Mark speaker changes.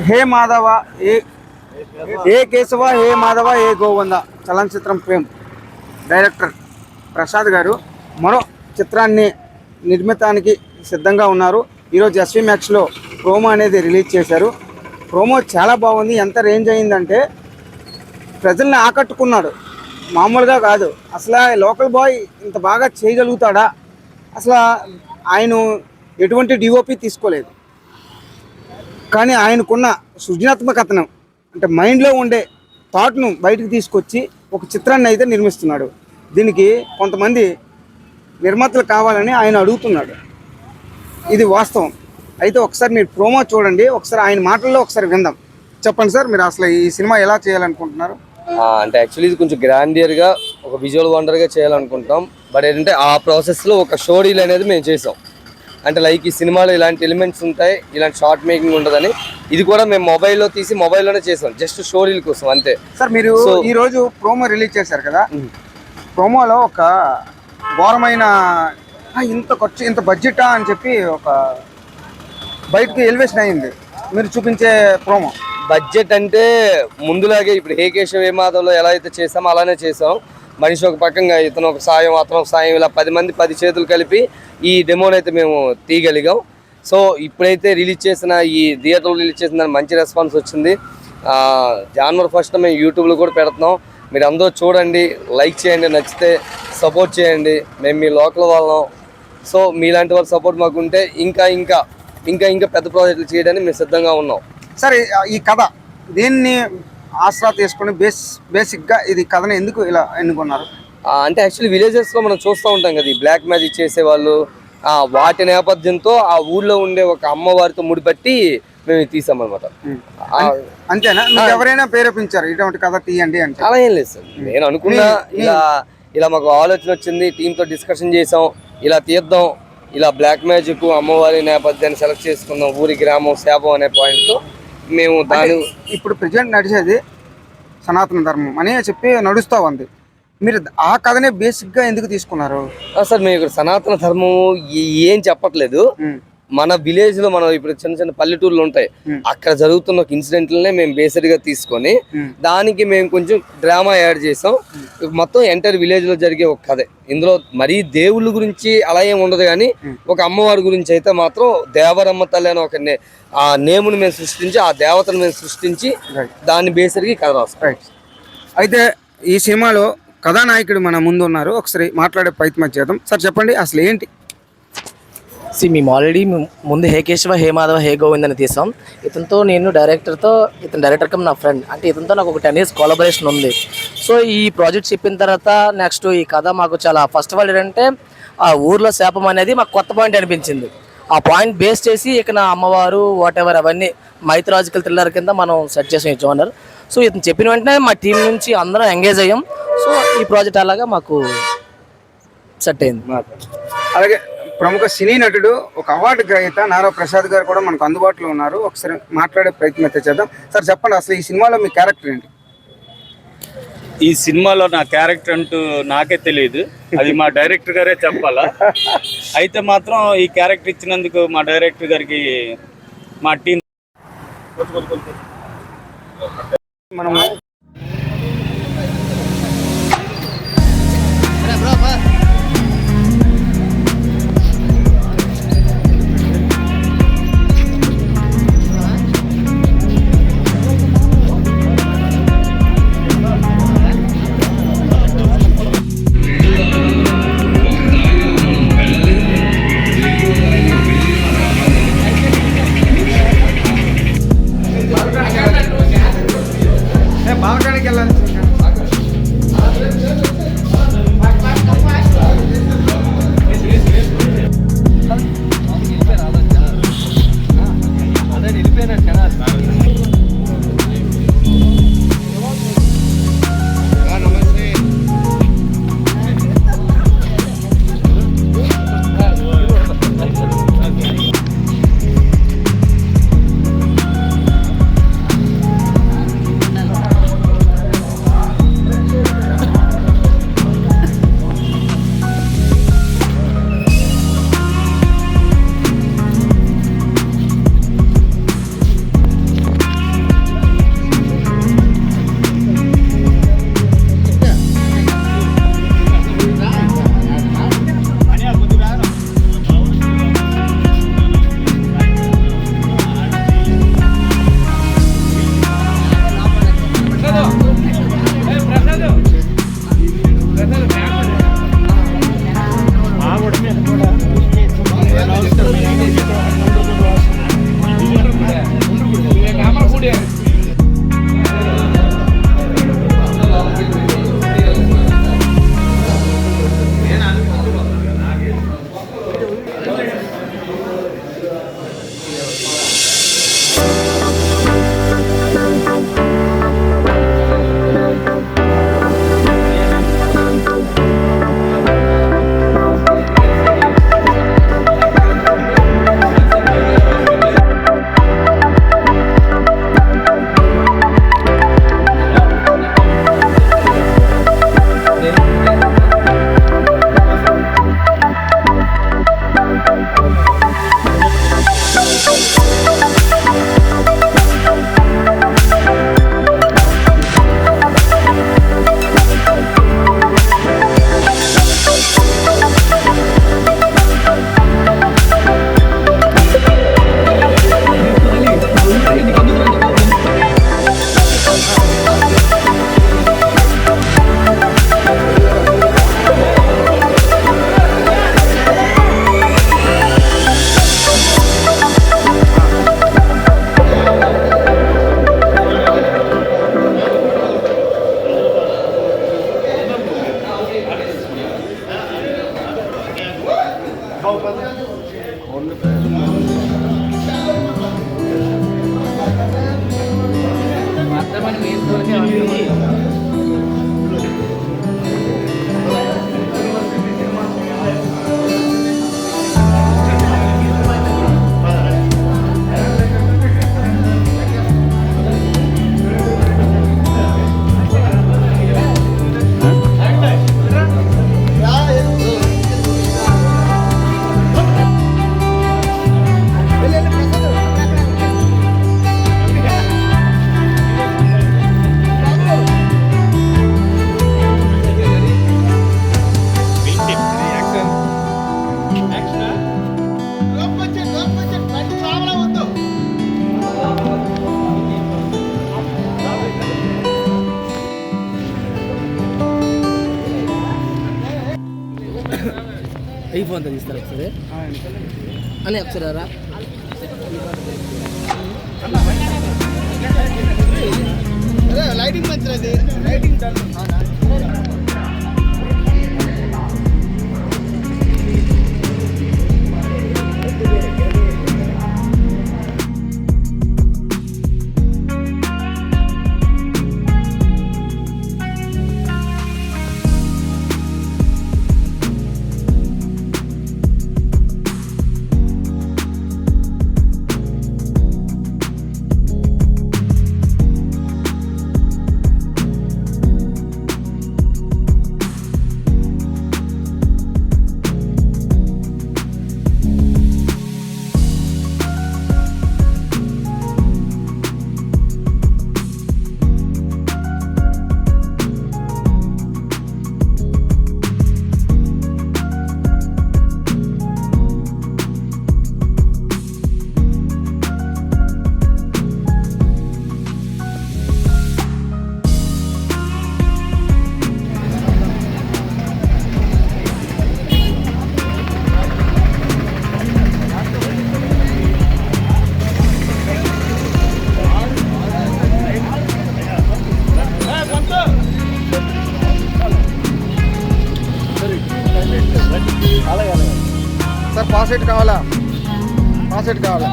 Speaker 1: హే మాధవ ఏ కేశవ హే మాధవ ఏ Govinda చలనచిత్రం fame director Prasad గారు మరో చిత్రాన్ని నిర్మితానికి సిద్ధంగా ఉన్నారు. ఈరోజు ఎస్వి మ్యాక్స్లో ప్రోమో అనేది రిలీజ్ చేశారు. ప్రోమో చాలా బాగుంది. ఎంత రేంజ్ అయిందంటే ప్రజల్ని ఆకట్టుకున్నాడు, మామూలుగా కాదు. అసలు లోకల్ బాయ్ ఇంత బాగా చేయగలుగుతాడా? అసలు ఆయన ఎటువంటి డిఓపి తీసుకోలేదు, కానీ ఆయనకున్న సృజనాత్మకతను అంటే మైండ్లో ఉండే థాట్ను బయటకు తీసుకొచ్చి ఒక చిత్రాన్ని అయితే నిర్మిస్తున్నాడు. దీనికి కొంతమంది నిర్మాతలు కావాలని ఆయన అడుగుతున్నాడు. ఇది వాస్తవం. అయితే ఒకసారి మీరు ప్రోమో చూడండి, ఒకసారి ఆయన మాటల్లో ఒకసారి విందాం. చెప్పండి సార్, మీరు అసలు ఈ సినిమా ఎలా చేయాలనుకుంటున్నారు?
Speaker 2: అంటే యాక్చువల్లీ ఇది కొంచెం గ్రాండియర్గా ఒక విజువల్ వండర్గా చేయాలనుకుంటాం. బట్ ఏంటంటే ఆ ప్రాసెస్లో ఒక స్టోరీలు అనేది మేము చేసాం. అంటే లైక్ ఈ సినిమాలో ఇలాంటి ఎలిమెంట్స్ ఉంటాయి, ఇలాంటి షార్ట్ మేకింగ్ ఉండదని ఇది కూడా మేము మొబైల్లో తీసి మొబైల్లోనే చేసాం, జస్ట్ స్టోరీల కోసం అంతే.
Speaker 1: సార్ మీరు ఈరోజు ప్రోమో రిలీజ్ చేశారు కదా, ప్రోమోలో ఒక ఘోరమైన ఇంత ఖర్చు ఇంత బడ్జెటా అని చెప్పి ఒక బయటకి ఎలివేషన్ అయింది మీరు చూపించే ప్రోమో.
Speaker 2: బడ్జెట్ అంటే ముందులాగే ఇప్పుడు హే కేశవ హే మాధవ్లో ఎలా అయితే చేసామో అలానే చేసాం. మనిషి ఒక పక్కగా ఇతను ఒక సాయం అతను ఒక సాయం, ఇలా 10 మంది 10 చేతులు కలిపి ఈ డెమోని అయితే మేము తీయగలిగాం. సో ఇప్పుడైతే రిలీజ్ చేసిన ఈ థియేటర్లో రిలీజ్ చేసిన దానికి మంచి రెస్పాన్స్ వచ్చింది. జనవరి 1st మేము యూట్యూబ్లో కూడా పెడుతున్నాం. మీరు అందరూ చూడండి, లైక్ చేయండి, నచ్చితే సపోర్ట్ చేయండి. మేము మీ లోకల్ వాళ్ళం. సో మీలాంటి వాళ్ళ సపోర్ట్ మాకు ఉంటే ఇంకా ఇంకా ఇంకా ఇంకా పెద్ద ప్రాజెక్టులు చేయడానికి మేము సిద్ధంగా ఉన్నాం.
Speaker 1: సరే, ఈ కథ దేన్ని ఆసరా తీసుకుని బేసిక్గా ఇది కథను ఎందుకు ఇలా ఎన్నుకున్నారు?
Speaker 2: అంటే యాక్చువల్లీ విలేజెస్లో మనం చూస్తూ ఉంటాం కదా, ఈ బ్లాక్ మ్యాజిక్ చేసేవాళ్ళు, వాటి నేపథ్యంతో ఆ ఊళ్ళో ఉండే ఒక అమ్మవారితో ముడిపట్టి మేము తీసామన్నమాట.
Speaker 1: అంతేనా? ఎవరైనా ప్రేరేపించారు ఇటువంటి కథ తీయండి అంటే?
Speaker 2: అలా ఏం లేదు సార్, నేను అనుకున్నా ఇలా మాకు ఆలోచన వచ్చింది, టీంతో డిస్కషన్ చేసాం, ఇలా తీద్దాం, ఇలా బ్లాక్ మ్యాజిక్ అమ్మవారి నేపథ్యాన్ని సెలెక్ట్ చేసుకుందాం, ఊరి గ్రామం శాపం అనే పాయింట్తో మేము దాని
Speaker 1: ఇప్పుడు ప్రజెంట్ నడిచేది సనాతన ధర్మం అని చెప్పి నడుస్తూ ఉంది. మీరు ఆ కథనే బేసిక్గా ఎందుకు తీసుకున్నారు?
Speaker 2: సార్ మేము ఇక్కడ సనాతన ధర్మం ఏం చెప్పట్లేదు. మన విలేజ్ లో మనం ఇప్పుడు చిన్న చిన్న పల్లెటూర్లు ఉంటాయి, అక్కడ జరుగుతున్న ఒక ఇన్సిడెంట్లనే మేము బేస్డ్ గా తీసుకొని దానికి మేము కొంచెం డ్రామా యాడ్ చేసాం. మొత్తం ఎంటైర్ విలేజ్ లో జరిగే ఒక కథ. ఇందులో మరీ దేవుళ్ళ గురించి అలా ఏమి ఉండదు, కానీ ఒక అమ్మవారి గురించి అయితే మాత్రం దేవరమ్మ తల్లి అని ఒక ఆ నేముని మేము సృష్టించి, ఆ దేవతను మేము సృష్టించి దాన్ని బేస్డ్గా కథ రాస్తాం.
Speaker 1: అయితే ఈ సినిమాలో కథానాయకుడు మన ముందు ఉన్నారు, ఒకసారి మాట్లాడే ప్రయత్నం చేద్దాం. సార్ చెప్పండి, అసలు ఏంటి?
Speaker 3: మేము ఆల్రెడీ ముందు హే కేశవ హే మాధవ హే గోవింద్ అని తీసాం. ఇతనితో నేను ఇతను డైరెక్టర్ కమ్ నా ఫ్రెండ్. అంటే ఇతనితో నాకు ఒక 10 years కొలాబరేషన్ ఉంది. సో ఈ ప్రాజెక్ట్ చెప్పిన తర్వాత నెక్స్ట్ ఈ కథ మాకు చాలా ఫస్ట్ ఆఫ్ ఆల్ ఏంటంటే ఆ ఊర్లో శాపం అనేది మాకు కొత్త పాయింట్ అనిపించింది. ఆ పాయింట్ బేస్ చేసి ఇక నా అమ్మవారు వాట్ ఎవర్ అవన్నీ మైథలాజికల్ థ్రిల్లర్ కింద మనం సెట్ చేసాం ఈ జోనర్. సో ఇతను చెప్పిన వెంటనే మా టీం నుంచి అందరం ఎంగేజ్ అయ్యాం. సో ఈ ప్రాజెక్ట్ అలాగా మాకు సెట్ అయింది.
Speaker 1: అలాగే ప్రముఖ సినీ నటుడు, ఒక అవార్డు గ్రహీత నారా ప్రసాద్ గారు కూడా మనకు అందుబాటులో ఉన్నారు. ఒకసారి మాట్లాడే ప్రయత్నం అయితే చేద్దాం. సార్ చెప్పండి, అసలు ఈ సినిమాలో మీ క్యారెక్టర్ ఏంటి?
Speaker 4: ఈ సినిమాలో నా క్యారెక్టర్ అంటూ నాకే తెలియదు, అది మా డైరెక్టర్ గారే చెప్పాలా. అయితే మాత్రం ఈ క్యారెక్టర్ ఇచ్చినందుకు మా డైరెక్టర్ గారికి మా టీం
Speaker 1: మనం బాల్కనీకి వెళ్ళాలి.
Speaker 3: ఈ ఫోన్తో తీస్తారు ఒకసారి అని ఒకసారి రా.
Speaker 1: లైటింగ్ మంచిది, లైటింగ్ సార్ పాస్ ఎయిట్ కావాలా? పాస్ ఎయిట్ కావాలా?